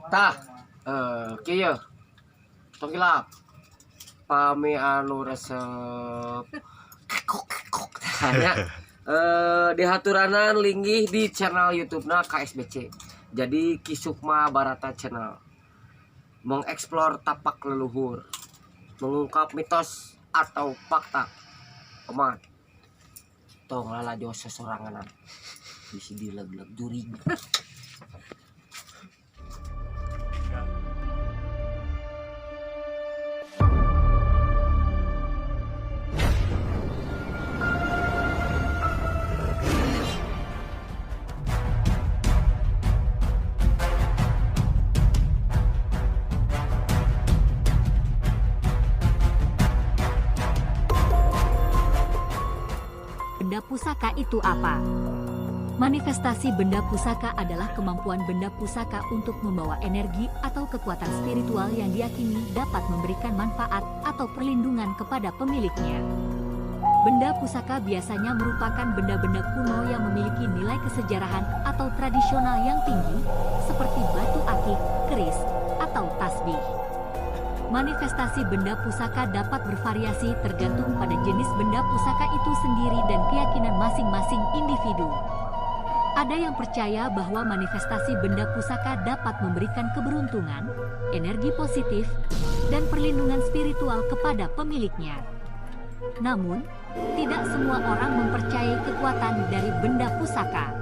Tah, kieu. Tong kilap. Pami anu resep kekok tanya. Dihaturanan linggih di channel YouTube-na KSBC. Jadi Kisukma Barata Channel. Mengeksplor tapak leluhur, mengungkap mitos atau fakta. Omat. Tong lalajo sesoranganan. Bisi dileg-leg juring. Benda pusaka itu apa? Manifestasi benda pusaka adalah kemampuan benda pusaka untuk membawa energi atau kekuatan spiritual yang diyakini dapat memberikan manfaat atau perlindungan kepada pemiliknya. Benda pusaka biasanya merupakan benda-benda kuno yang memiliki nilai kesejarahan atau tradisional yang tinggi, seperti batu akik, keris, atau tasbih. Manifestasi benda pusaka dapat bervariasi tergantung pada jenis benda pusaka itu sendiri dan keyakinan masing-masing individu. Ada yang percaya bahwa manifestasi benda pusaka dapat memberikan keberuntungan, energi positif, dan perlindungan spiritual kepada pemiliknya. Namun, tidak semua orang mempercayai kekuatan dari benda pusaka.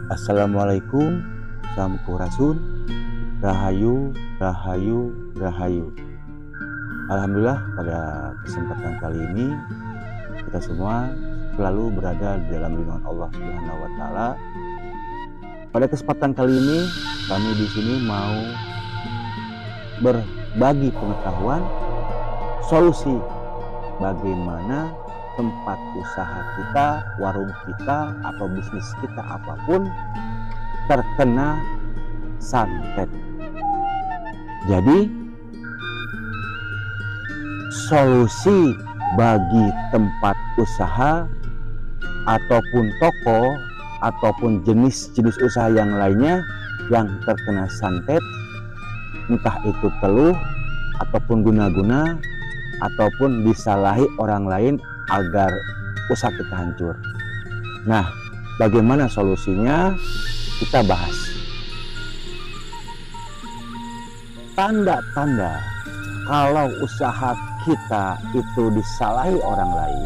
Assalamualaikum, sampurasun, rahayu, rahayu, rahayu. Alhamdulillah pada kesempatan kali ini kita semua selalu berada di dalam lindungan Allah Subhanahu wa taala. Pada kesempatan kali ini kami di sini mau berbagi pengetahuan solusi bagaimana tempat usaha kita, warung kita, atau bisnis kita apapun terkena santet. Jadi solusi bagi tempat usaha ataupun toko ataupun jenis-jenis usaha yang lainnya yang terkena santet, entah itu teluh ataupun guna-guna ataupun disalahi orang lain agar usaha kita hancur. Nah, bagaimana solusinya? Kita bahas. Tanda-tanda kalau usaha kita itu disalahi orang lain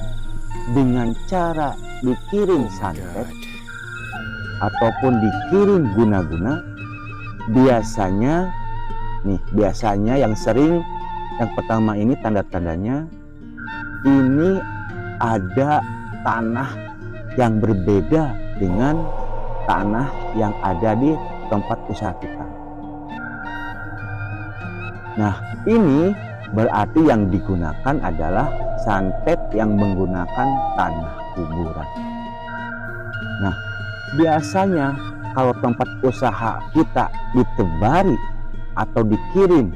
dengan cara dikirim santet ataupun dikirim guna-guna, biasanya yang sering, yang pertama ini tanda-tandanya ini ada tanah yang berbeda dengan tanah yang ada di tempat usaha kita. Nah, ini berarti yang digunakan adalah santet yang menggunakan tanah kuburan. Nah, biasanya kalau tempat usaha kita ditebari atau dikirim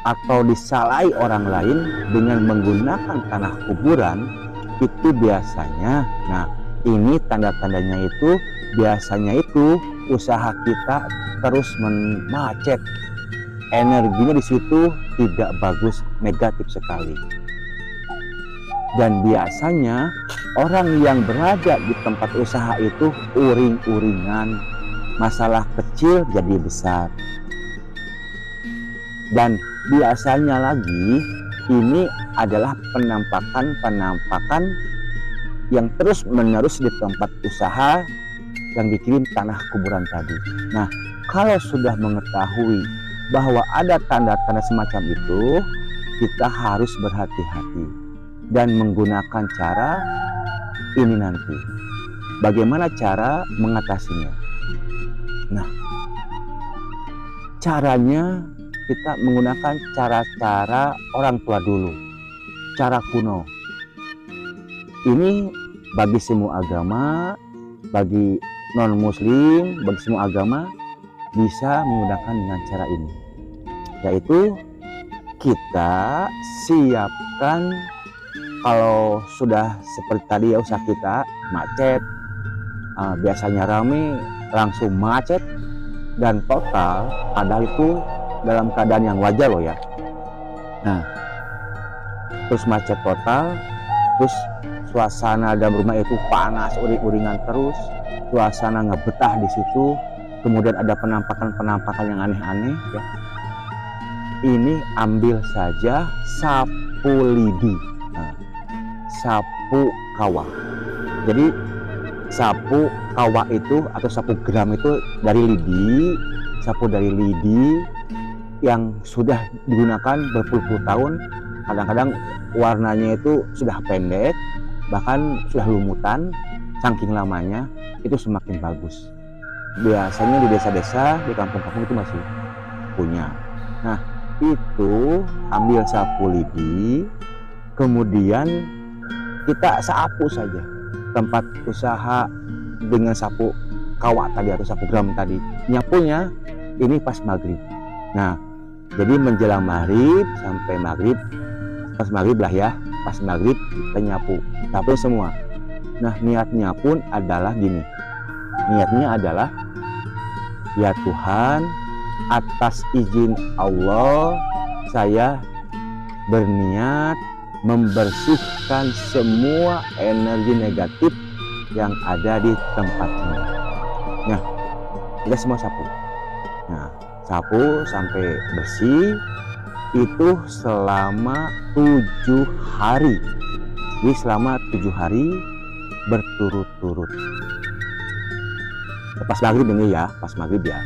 atau disalahi orang lain dengan menggunakan tanah kuburan, itu biasanya, nah ini tanda-tandanya itu biasanya itu usaha kita terus macet, energinya di situ tidak bagus, negatif sekali. Dan biasanya orang yang berada di tempat usaha itu uring-uringan, masalah kecil jadi besar. Dan biasanya lagi ini adalah penampakan yang terus menerus di tempat usaha yang dikirim tanah kuburan tadi. Nah, kalau sudah mengetahui bahwa ada tanda-tanda semacam itu, kita harus berhati-hati. dan menggunakan cara ini nanti. Bagaimana cara mengatasinya? Nah, caranya kita menggunakan cara-cara orang tua dulu, cara kuno. Ini bagi semua agama, bagi non-muslim, bagi semua agama bisa menggunakan dengan cara ini, yaitu kita siapkan. Kalau sudah seperti tadi ya, usaha kita macet, biasanya rame langsung macet dan total, padahal itu dalam keadaan yang wajar loh ya. Nah, terus macet total, terus suasana dalam rumah itu panas, uring-uringan terus, suasana nggak betah di situ, kemudian ada penampakan-penampakan yang aneh-aneh ya. Ini ambil saja sapu lidi, sapu kawah. Jadi sapu kawah itu atau sapu geram itu dari lidi, sapu dari lidi yang sudah digunakan berpuluh-puluh tahun. Kadang-kadang warnanya itu sudah pendek, bahkan sudah lumutan, saking lamanya itu semakin bagus. Biasanya di desa-desa, di kampung-kampung itu masih punya. Nah, itu ambil sapu lidi, kemudian kita sapu saja tempat usaha dengan sapu kawah tadi atau sapu geram tadi. Nyapunya ini pas maghrib. Nah, jadi menjelang maghrib sampai maghrib, pas maghrib lah ya, pas maghrib kita nyapu semua. Nah, niatnya pun adalah gini, niatnya adalah, ya Tuhan, atas izin Allah saya berniat membersihkan semua energi negatif yang ada di tempat ini. Nah, kita semua sapu. Nah, sapu sampai bersih itu selama 7 hari. Jadi selama 7 hari berturut-turut. Pas maghrib ini ya, pas maghrib ya.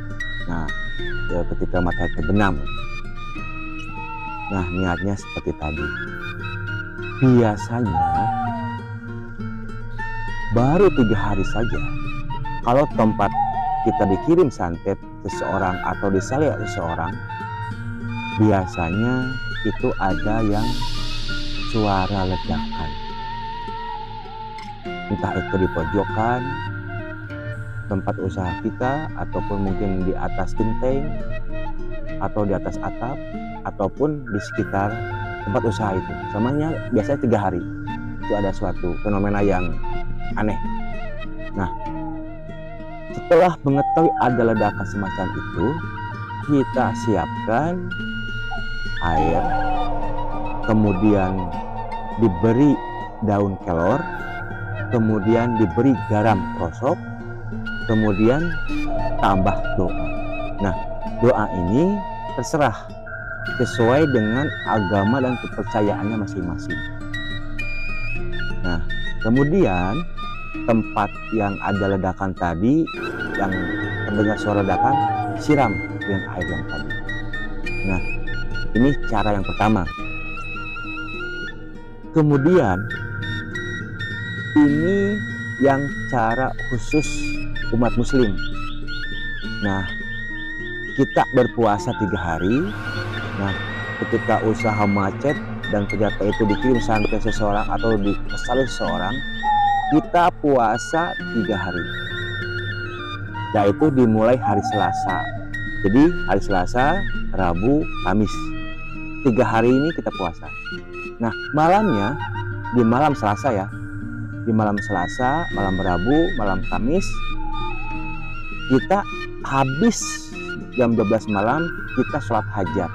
Nah, ya ketika matahari terbenam. Nah, niatnya seperti tadi. Biasanya baru 3 hari saja, kalau tempat kita dikirim santet seseorang atau disalib seseorang, biasanya itu ada yang suara ledakan, entah itu di pojokan tempat usaha kita, ataupun mungkin di atas genteng, atau di atas atap, ataupun di sekitar tempat usaha itu. Semuanya biasanya 3 hari itu ada suatu fenomena yang aneh. Nah, setelah mengetahui ada ledakan semacam itu, kita siapkan air, kemudian diberi daun kelor, kemudian diberi garam krosok, kemudian tambah doa. Nah, doa ini terserah sesuai dengan agama dan kepercayaannya masing-masing. Nah, kemudian tempat yang ada ledakan tadi, yang terdengar suara ledakan, siram dengan air yang tadi. Nah, ini cara yang pertama. Kemudian ini yang cara khusus umat muslim. Nah, kita berpuasa 3 hari. Nah, ketika usaha macet dan ternyata itu dikirim sampai seseorang atau dipesan seseorang, kita puasa 3 hari. Yaitu dimulai hari Selasa. Jadi hari Selasa, Rabu, Kamis. 3 hari ini kita puasa. Nah, malamnya di malam Selasa ya. Di malam Selasa, malam Rabu, malam Kamis, kita habis jam 12 malam kita sholat hajat.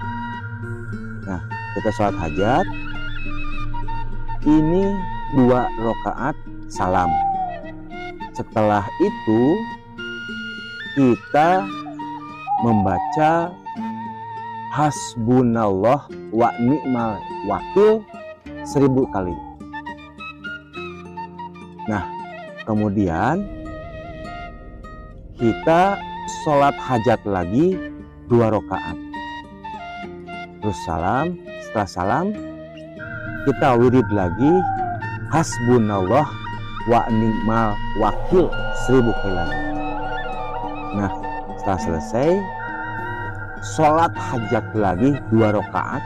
Nah, kita sholat hajat, ini 2 rakaat salam. Setelah itu kita membaca hasbunallah wa ni'mal wakil 1000 kali. Nah, kemudian kita sholat hajat lagi 2 rakaat. Terus salam, setelah salam kita wirid lagi hasbunallah wa ni'mal wakil 1000 kali lagi. Nah, setelah selesai sholat hajat lagi 2 rakaat,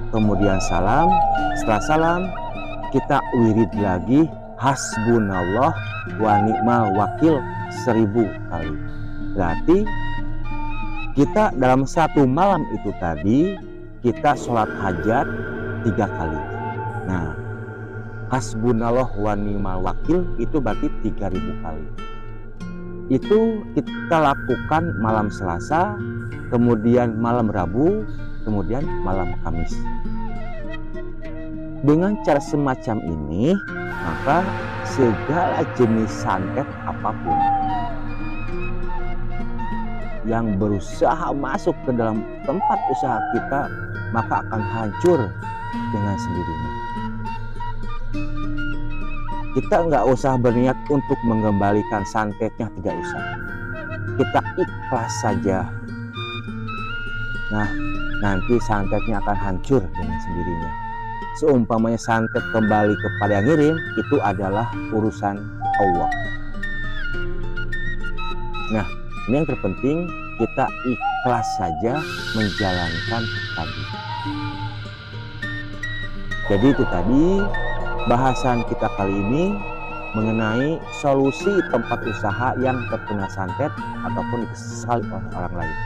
kemudian salam. Setelah salam kita wirid lagi hasbunallah wa ni'mal wakil 1000 kali. Berarti kita dalam satu malam itu tadi kita sholat hajat 3 kali. Nah, hasbunallah wa ni'mal wakil itu berarti 3000 kali. Itu kita lakukan malam Selasa, kemudian malam Rabu, kemudian malam Kamis. Dengan cara semacam ini, maka segala jenis santet apapun yang berusaha masuk ke dalam tempat usaha kita, maka akan hancur dengan sendirinya. Kita nggak usah berniat untuk mengembalikan santetnya, tidak usah. Kita ikhlas saja. Nah, nanti santetnya akan hancur dengan sendirinya. Seumpamanya santet kembali kepada yang ngirim, itu adalah urusan Allah. Nah, ini yang terpenting, kita ikhlas saja menjalankan tadi. Jadi itu tadi bahasan kita kali ini mengenai solusi tempat usaha yang terkena santet ataupun disesali oleh orang lain.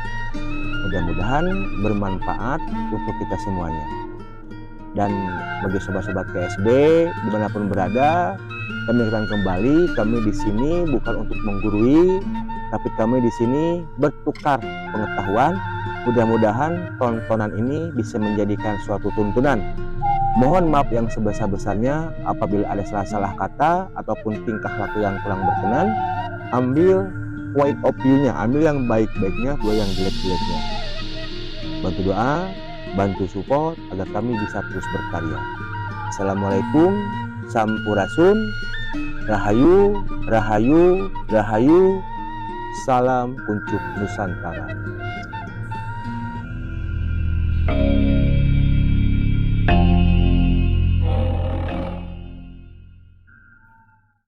Mudah-mudahan bermanfaat untuk kita semuanya. Dan bagi sobat-sobat KSB dimanapun berada, kami akan kembali. Kami di sini bukan untuk menggurui, tapi kami di sini bertukar pengetahuan. Mudah-mudahan tontonan ini bisa menjadikan suatu tuntunan. Mohon maaf yang sebesar-besarnya apabila ada salah-salah kata ataupun tingkah laku yang kurang berkenan. Ambil point of view-nya, ambil yang baik-baiknya, buang yang jelek-jeleknya. Bantu doa, bantu support agar kami bisa terus berkarya. Assalamualaikum, sampurasun, rahayu, rahayu, rahayu. Salam kuncup Nusantara.